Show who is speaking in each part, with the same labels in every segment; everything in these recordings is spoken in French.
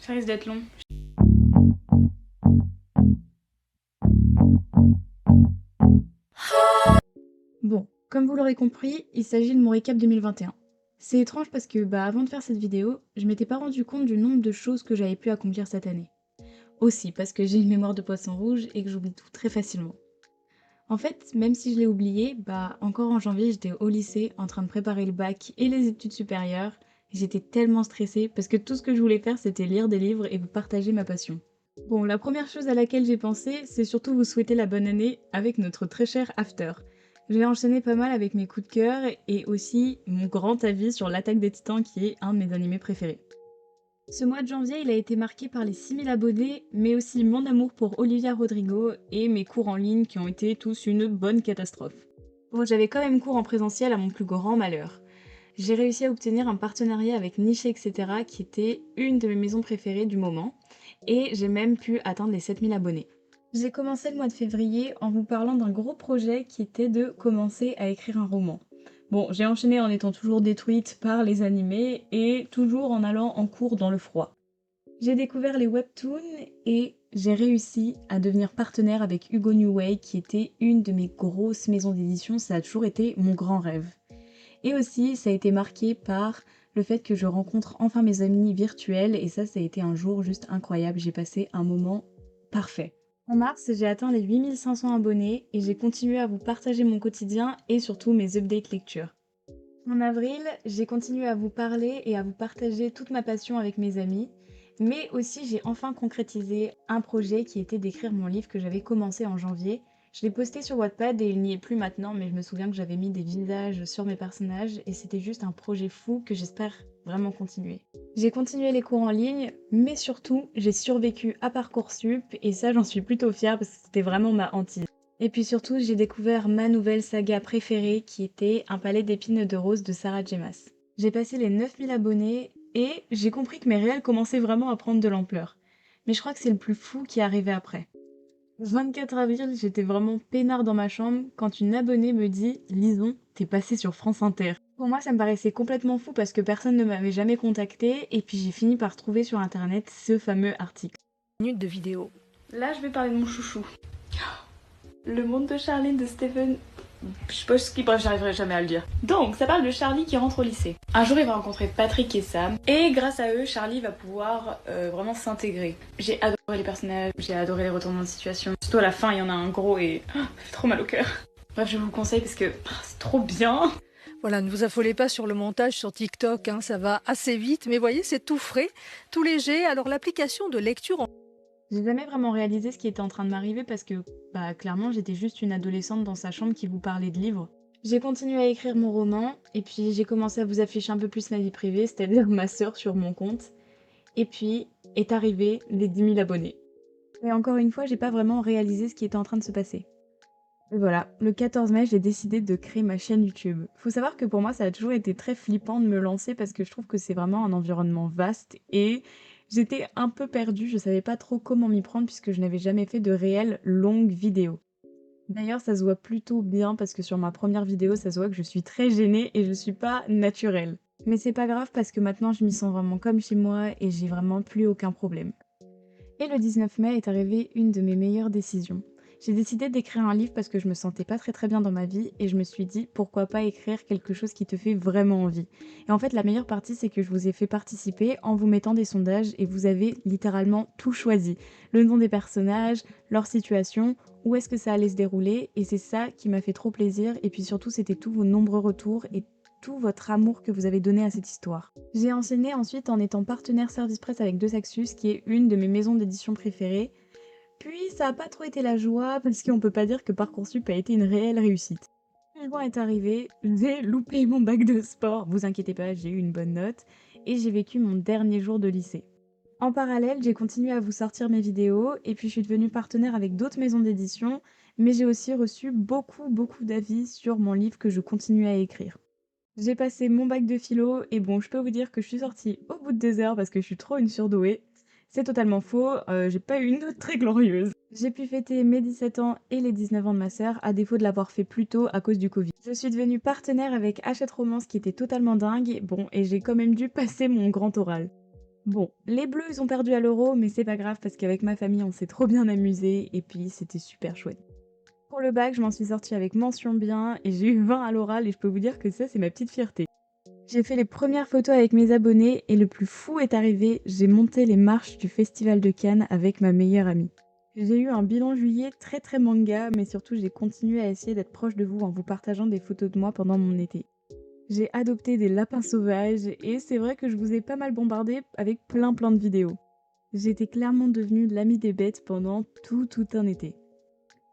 Speaker 1: Ça risque d'être long. Bon, comme vous l'aurez compris, il s'agit de mon récap 2021. C'est étrange parce que avant de faire cette vidéo, je m'étais pas rendu compte du nombre de choses que j'avais pu accomplir cette année. Aussi parce que j'ai une mémoire de poisson rouge et que j'oublie tout très facilement. En fait, même si je l'ai oublié, encore en janvier, j'étais au lycée en train de préparer le bac et les études supérieures. J'étais tellement stressée parce que tout ce que je voulais faire, c'était lire des livres et vous partager ma passion. Bon, la première chose à laquelle j'ai pensé, c'est surtout vous souhaiter la bonne année avec notre très cher After. J'ai enchaîné pas mal avec mes coups de cœur et aussi mon grand avis sur l'Attaque des Titans qui est un de mes animés préférés. Ce mois de janvier, il a été marqué par les 6000 abonnés, mais aussi mon amour pour Olivia Rodrigo et mes cours en ligne qui ont été tous une bonne catastrophe. Bon, j'avais quand même cours en présentiel à mon plus grand malheur. J'ai réussi à obtenir un partenariat avec Niche etc. qui était une de mes maisons préférées du moment, et j'ai même pu atteindre les 7000 abonnés. J'ai commencé le mois de février en vous parlant d'un gros projet qui était de commencer à écrire un roman. Bon, j'ai enchaîné en étant toujours détruite par les animés et toujours en allant en cours dans le froid. J'ai découvert les webtoons et j'ai réussi à devenir partenaire avec Hugo New Way qui était une de mes grosses maisons d'édition, ça a toujours été mon grand rêve. Et aussi, ça a été marqué par le fait que je rencontre enfin mes amis virtuels et ça a été un jour juste incroyable, j'ai passé un moment parfait. En mars, j'ai atteint les 8500 abonnés et j'ai continué à vous partager mon quotidien et surtout mes updates lecture. En avril, j'ai continué à vous parler et à vous partager toute ma passion avec mes amis, mais aussi j'ai enfin concrétisé un projet qui était d'écrire mon livre que j'avais commencé en janvier. Je l'ai posté sur Wattpad et il n'y est plus maintenant, mais je me souviens que j'avais mis des visages sur mes personnages et c'était juste un projet fou que j'espère vraiment continuer. J'ai continué les cours en ligne, mais surtout j'ai survécu à Parcoursup et ça j'en suis plutôt fière parce que c'était vraiment ma hantise. Et puis surtout, j'ai découvert ma nouvelle saga préférée qui était Un palais d'épines de rose de Sarah J. Maas. J'ai passé les 9000 abonnés et j'ai compris que mes réels commençaient vraiment à prendre de l'ampleur. Mais je crois que c'est le plus fou qui est arrivé après. Le 24 avril, j'étais vraiment peinard dans ma chambre quand une abonnée me dit «Lison, t'es passée sur France Inter». Pour moi, ça me paraissait complètement fou parce que personne ne m'avait jamais contacté et puis j'ai fini par trouver sur internet ce fameux article.
Speaker 2: Minute de vidéo.
Speaker 1: Là, je vais parler de mon chouchou. Le monde de Charlie de Stephen... Je sais pas ce qui... Bref, j'arriverai jamais à le dire. Donc, ça parle de Charlie qui rentre au lycée. Un jour, il va rencontrer Patrick et Sam. Et grâce à eux, Charlie va pouvoir vraiment s'intégrer. J'ai adoré les personnages, j'ai adoré les retournements de situation. Surtout à la fin, il y en a un gros et... ça fait trop mal au cœur. Bref, je vous le conseille parce que c'est trop bien.
Speaker 2: Voilà, ne vous affolez pas sur le montage sur TikTok, hein, ça va assez vite. Mais voyez, c'est tout frais, tout léger. Alors l'application de lecture...
Speaker 1: J'ai jamais vraiment réalisé ce qui était en train de m'arriver parce que, clairement, j'étais juste une adolescente dans sa chambre qui vous parlait de livres. J'ai continué à écrire mon roman, et puis j'ai commencé à vous afficher un peu plus ma vie privée, c'est-à-dire ma sœur sur mon compte. Et puis est arrivé les 10 000 abonnés. Et encore une fois, j'ai pas vraiment réalisé ce qui était en train de se passer. Et voilà, le 14 mai, j'ai décidé de créer ma chaîne YouTube. Faut savoir que pour moi, ça a toujours été très flippant de me lancer parce que je trouve que c'est vraiment un environnement vaste et j'étais un peu perdue, je savais pas trop comment m'y prendre puisque je n'avais jamais fait de réelles longues vidéos. D'ailleurs, ça se voit plutôt bien parce que sur ma première vidéo, ça se voit que je suis très gênée et je suis pas naturelle. Mais c'est pas grave parce que maintenant, je m'y sens vraiment comme chez moi et j'ai vraiment plus aucun problème. Et le 19 mai est arrivée une de mes meilleures décisions. J'ai décidé d'écrire un livre parce que je me sentais pas très bien dans ma vie et je me suis dit pourquoi pas écrire quelque chose qui te fait vraiment envie. Et en fait la meilleure partie c'est que je vous ai fait participer en vous mettant des sondages et vous avez littéralement tout choisi. Le nom des personnages, leur situation, où est-ce que ça allait se dérouler et c'est ça qui m'a fait trop plaisir et puis surtout c'était tous vos nombreux retours et tout votre amour que vous avez donné à cette histoire. J'ai enchaîné ensuite en étant partenaire Service Presse avec Deux Axus, qui est une de mes maisons d'édition préférées. Puis ça a pas trop été la joie, parce qu'on peut pas dire que Parcoursup a été une réelle réussite. Le juin est arrivé, j'ai loupé mon bac de sport, vous inquiétez pas, j'ai eu une bonne note, et j'ai vécu mon dernier jour de lycée. En parallèle, j'ai continué à vous sortir mes vidéos, et puis je suis devenue partenaire avec d'autres maisons d'édition, mais j'ai aussi reçu beaucoup d'avis sur mon livre que je continue à écrire. J'ai passé mon bac de philo et bon, je peux vous dire que je suis sortie au bout de 2 heures parce que je suis trop une surdouée. C'est totalement faux, j'ai pas eu une note très glorieuse. J'ai pu fêter mes 17 ans et les 19 ans de ma sœur, à défaut de l'avoir fait plus tôt à cause du Covid. Je suis devenue partenaire avec Hachette Romance qui était totalement dingue, bon, et j'ai quand même dû passer mon grand oral. Bon, les bleus, ils ont perdu à l'euro, mais c'est pas grave parce qu'avec ma famille, on s'est trop bien amusé et puis c'était super chouette. Pour le bac, je m'en suis sortie avec mention bien et j'ai eu 20 à l'oral et je peux vous dire que ça, c'est ma petite fierté. J'ai fait les premières photos avec mes abonnés et le plus fou est arrivé, j'ai monté les marches du Festival de Cannes avec ma meilleure amie. J'ai eu un bilan juillet très très manga, mais surtout j'ai continué à essayer d'être proche de vous en vous partageant des photos de moi pendant mon été. J'ai adopté des lapins sauvages et c'est vrai que je vous ai pas mal bombardé avec plein de vidéos. J'étais clairement devenue l'amie des bêtes pendant tout un été.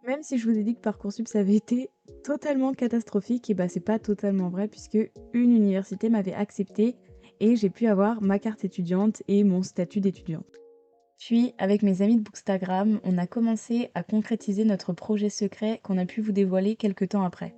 Speaker 1: Même si je vous ai dit que Parcoursup ça avait été totalement catastrophique, et bah c'est pas totalement vrai puisque une université m'avait acceptée et j'ai pu avoir ma carte étudiante et mon statut d'étudiante. Puis avec mes amis de Bookstagram, on a commencé à concrétiser notre projet secret qu'on a pu vous dévoiler quelques temps après.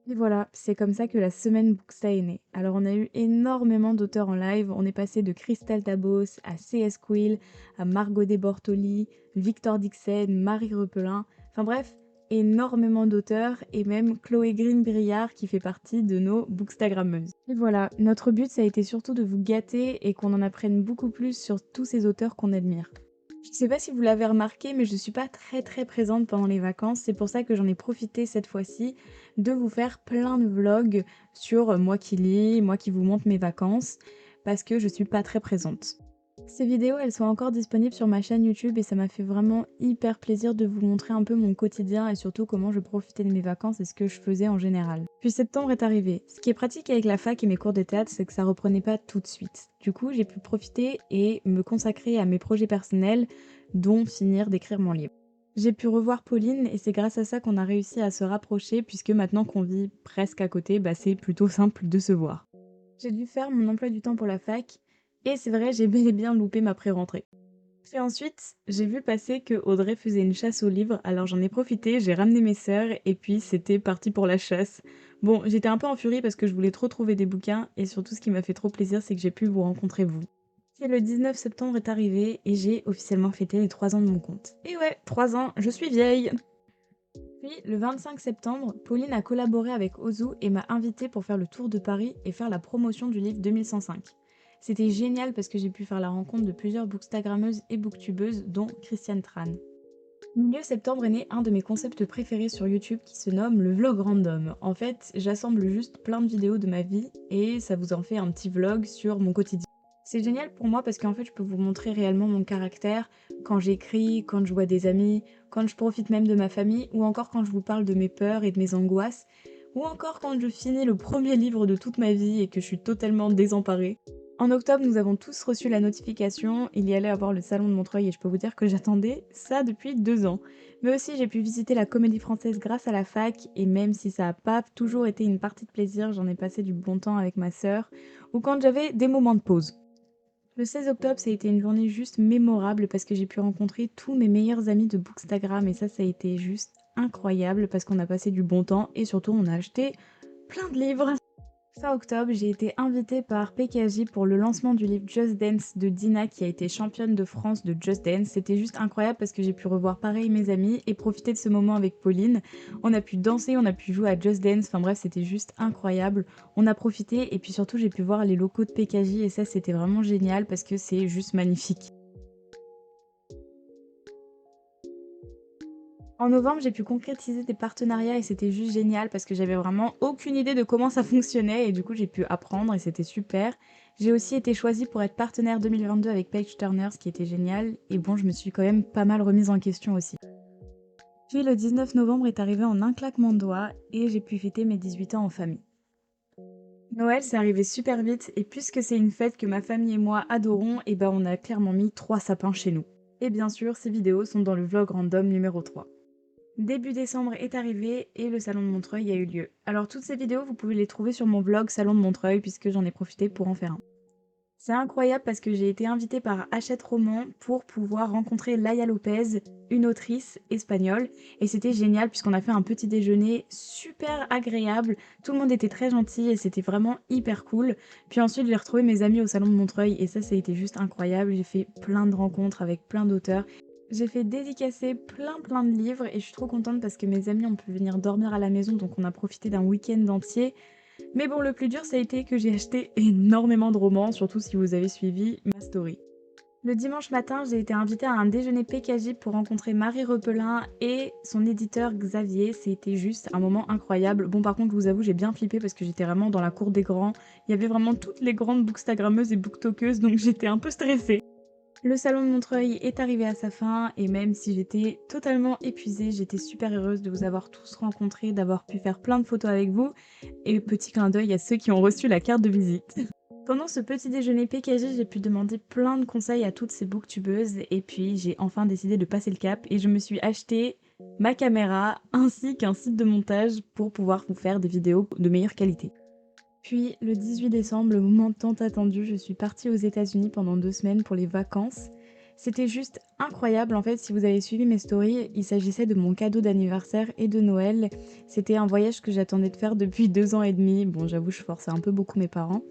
Speaker 1: Et voilà, c'est comme ça que la semaine Booksta est née. Alors on a eu énormément d'auteurs en live, on est passé de Crystal Tabos à CS Quill, à Margot Desbortoli, Victor Dixon, Marie Repelin, enfin bref, énormément d'auteurs et même Chloé Green-Briard qui fait partie de nos Bookstagrammeuses. Et voilà, notre but ça a été surtout de vous gâter et qu'on en apprenne beaucoup plus sur tous ces auteurs qu'on admire. Je sais pas si vous l'avez remarqué, mais je suis pas très présente pendant les vacances. C'est pour ça que j'en ai profité cette fois-ci de vous faire plein de vlogs sur moi qui lis, moi qui vous montre mes vacances, parce que je suis pas très présente. Ces vidéos, elles sont encore disponibles sur ma chaîne YouTube et ça m'a fait vraiment hyper plaisir de vous montrer un peu mon quotidien et surtout comment je profitais de mes vacances et ce que je faisais en général. Puis septembre est arrivé. Ce qui est pratique avec la fac et mes cours de théâtre, c'est que ça reprenait pas tout de suite. Du coup, j'ai pu profiter et me consacrer à mes projets personnels, dont finir d'écrire mon livre. J'ai pu revoir Pauline et c'est grâce à ça qu'on a réussi à se rapprocher puisque maintenant qu'on vit presque à côté, bah c'est plutôt simple de se voir. J'ai dû faire mon emploi du temps pour la fac et c'est vrai, j'ai bel et bien loupé ma pré-rentrée. Puis ensuite, j'ai vu passer que Audrey faisait une chasse aux livres, alors j'en ai profité, j'ai ramené mes sœurs et puis c'était parti pour la chasse. Bon, j'étais un peu en furie parce que je voulais trop trouver des bouquins et surtout ce qui m'a fait trop plaisir, c'est que j'ai pu vous rencontrer vous. Et le 19 septembre est arrivé et j'ai officiellement fêté les 3 ans de mon compte. Et ouais, 3 ans, je suis vieille. Puis, le 25 septembre, Pauline a collaboré avec Ozu et m'a invitée pour faire le tour de Paris et faire la promotion du livre 2105. C'était génial parce que j'ai pu faire la rencontre de plusieurs bookstagrammeuses et booktubeuses, dont Christiane Tran. Milieu septembre est né un de mes concepts préférés sur YouTube qui se nomme le vlog random. En fait, j'assemble juste plein de vidéos de ma vie et ça vous en fait un petit vlog sur mon quotidien. C'est génial pour moi parce qu'en fait, je peux vous montrer réellement mon caractère quand j'écris, quand je vois des amis, quand je profite même de ma famille ou encore quand je vous parle de mes peurs et de mes angoisses ou encore quand je finis le premier livre de toute ma vie et que je suis totalement désemparée. En octobre, nous avons tous reçu la notification, il y allait avoir le salon de Montreuil et je peux vous dire que j'attendais ça depuis 2 ans. Mais aussi, j'ai pu visiter la Comédie Française grâce à la fac et même si ça n'a pas toujours été une partie de plaisir, j'en ai passé du bon temps avec ma sœur ou quand j'avais des moments de pause. Le 16 octobre, ça a été une journée juste mémorable parce que j'ai pu rencontrer tous mes meilleurs amis de Bookstagram et ça a été juste incroyable parce qu'on a passé du bon temps et surtout on a acheté plein de livres. Fin octobre, j'ai été invitée par PKJ pour le lancement du livre Just Dance de Dina qui a été championne de France de Just Dance. C'était juste incroyable parce que j'ai pu revoir pareil mes amis et profiter de ce moment avec Pauline. On a pu danser, on a pu jouer à Just Dance, enfin bref, c'était juste incroyable. On a profité et puis surtout j'ai pu voir les locaux de PKJ et ça c'était vraiment génial parce que c'est juste magnifique. En novembre, j'ai pu concrétiser des partenariats et c'était juste génial parce que j'avais vraiment aucune idée de comment ça fonctionnait et du coup j'ai pu apprendre et c'était super. J'ai aussi été choisie pour être partenaire 2022 avec Page Turner, ce qui était génial et bon, je me suis quand même pas mal remise en question aussi. Puis le 19 novembre est arrivé en un claquement de doigts et j'ai pu fêter mes 18 ans en famille. Noël, c'est arrivé super vite et puisque c'est une fête que ma famille et moi adorons, et ben on a clairement mis 3 sapins chez nous. Et bien sûr, ces vidéos sont dans le vlog random numéro 3. Début décembre est arrivé et le salon de Montreuil a eu lieu. Alors toutes ces vidéos, vous pouvez les trouver sur mon blog Salon de Montreuil puisque j'en ai profité pour en faire un. C'est incroyable parce que j'ai été invitée par Hachette Roman pour pouvoir rencontrer Laia Lopez, une autrice espagnole. Et c'était génial puisqu'on a fait un petit déjeuner super agréable. Tout le monde était très gentil et c'était vraiment hyper cool. Puis ensuite, j'ai retrouvé mes amis au Salon de Montreuil et ça a été juste incroyable. J'ai fait plein de rencontres avec plein d'auteurs. J'ai fait dédicacer plein de livres et je suis trop contente parce que mes amis ont pu venir dormir à la maison donc on a profité d'un week-end entier. Mais bon, le plus dur, ça a été que j'ai acheté énormément de romans, surtout si vous avez suivi ma story. Le dimanche matin, j'ai été invitée à un déjeuner PKJ pour rencontrer Marie Repelin et son éditeur Xavier. C'était juste un moment incroyable. Bon, par contre, je vous avoue, j'ai bien flippé parce que j'étais vraiment dans la cour des grands. Il y avait vraiment toutes les grandes bookstagrammeuses et booktokeuses, donc j'étais un peu stressée. Le salon de Montreuil est arrivé à sa fin et même si j'étais totalement épuisée, j'étais super heureuse de vous avoir tous rencontrés, d'avoir pu faire plein de photos avec vous. Et petit clin d'œil à ceux qui ont reçu la carte de visite. Pendant ce petit déjeuner PKG, j'ai pu demander plein de conseils à toutes ces booktubeuses et puis j'ai enfin décidé de passer le cap et je me suis acheté ma caméra ainsi qu'un site de montage pour pouvoir vous faire des vidéos de meilleure qualité. Puis le 18 décembre, le moment tant attendu, je suis partie aux États-Unis pendant 2 semaines pour les vacances. C'était juste incroyable en fait, si vous avez suivi mes stories, il s'agissait de mon cadeau d'anniversaire et de Noël. C'était un voyage que j'attendais de faire depuis 2 ans et demi. Bon, j'avoue, je forçais un peu beaucoup mes parents.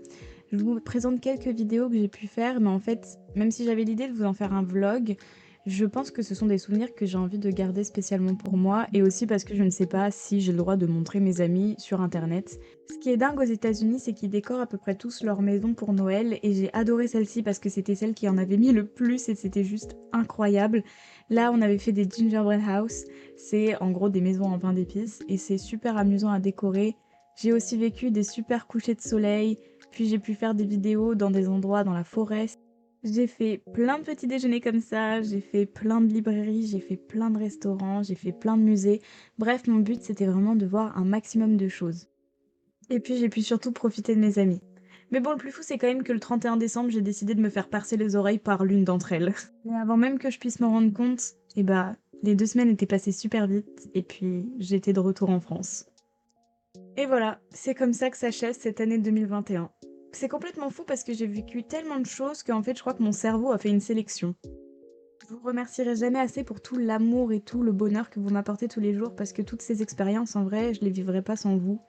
Speaker 1: Je vous présente quelques vidéos que j'ai pu faire, mais en fait, même si j'avais l'idée de vous en faire un vlog, je pense que ce sont des souvenirs que j'ai envie de garder spécialement pour moi et aussi parce que je ne sais pas si j'ai le droit de montrer mes amis sur internet. Ce qui est dingue aux États-Unis, c'est qu'ils décorent à peu près tous leur maison pour Noël et j'ai adoré celle-ci parce que c'était celle qui en avait mis le plus et c'était juste incroyable. Là, on avait fait des gingerbread house, c'est en gros des maisons en pain d'épices et c'est super amusant à décorer. J'ai aussi vécu des super couchers de soleil, puis j'ai pu faire des vidéos dans des endroits dans la forêt. J'ai fait plein de petits déjeuners comme ça, j'ai fait plein de librairies, j'ai fait plein de restaurants, j'ai fait plein de musées. Bref, mon but c'était vraiment de voir un maximum de choses. Et puis j'ai pu surtout profiter de mes amis. Mais bon, le plus fou c'est quand même que le 31 décembre, j'ai décidé de me faire percer les oreilles par l'une d'entre elles. Mais avant même que je puisse m'en rendre compte, les 2 semaines étaient passées super vite et puis j'étais de retour en France. Et voilà, c'est comme ça que s'achève cette année 2021. C'est complètement fou parce que j'ai vécu tellement de choses qu'en fait, je crois que mon cerveau a fait une sélection. Je vous remercierai jamais assez pour tout l'amour et tout le bonheur que vous m'apportez tous les jours parce que toutes ces expériences, en vrai, je les vivrais pas sans vous.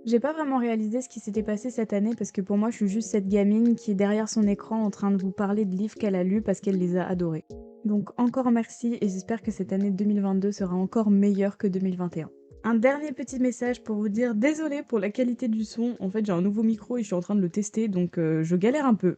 Speaker 1: J'ai pas vraiment réalisé ce qui s'était passé cette année parce que pour moi, je suis juste cette gamine qui est derrière son écran en train de vous parler de livres qu'elle a lus parce qu'elle les a adorés. Donc encore merci et j'espère que cette année 2022 sera encore meilleure que 2021. Un dernier petit message pour vous dire désolé pour la qualité du son. En fait, j'ai un nouveau micro et je suis en train de le tester donc je galère un peu.